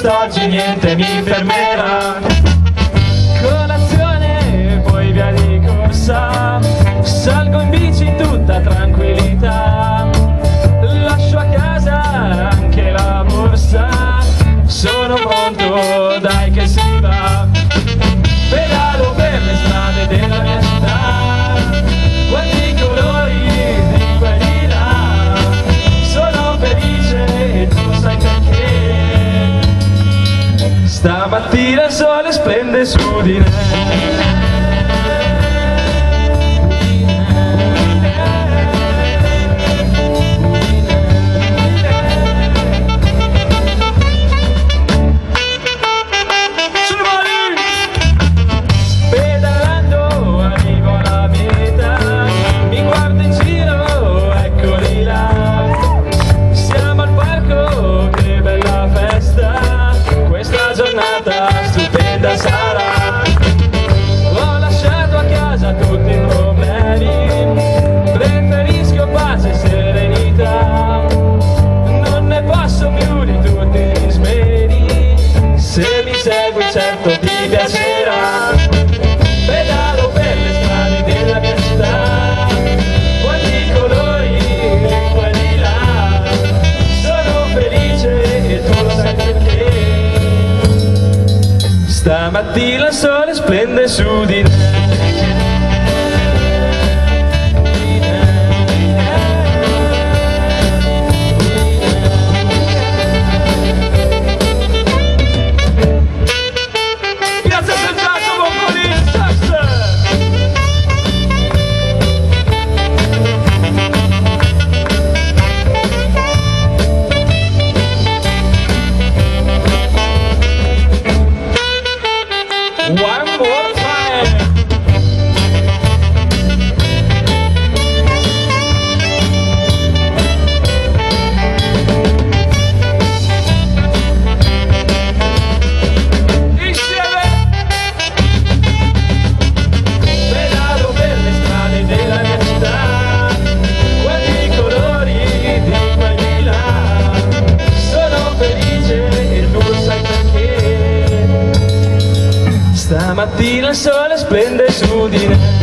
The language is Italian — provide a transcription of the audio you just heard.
quest'oggi niente mi fermerà. Colazione, poi via di corsa, salgo in bici in tutta tranquillità, lascio a casa anche la borsa, sono pronto, dai che si va. Pedalo per le strade della mia città, quanti colori di qua e di là, sono felice e tu sai perché, stamattina il sole splende su di me. Stupenda sarà, ho lasciato a casa tutti i problemi, preferisco pace e serenità, non ne posso più di tutti gli smeri, se mi segui certo ti piacerà. Pedalo per le strade della mia città, quanti colori di qua e di là, sono felice e tu lo sai perché, stamattina il sole splende su di me. Piazza San Giacomo con il sax. One more time. Insieme. Pedalo per le strade della mia città, quanti colori di qua e di là, sono felice e tu sai perché, stamattina il sole splende su di me.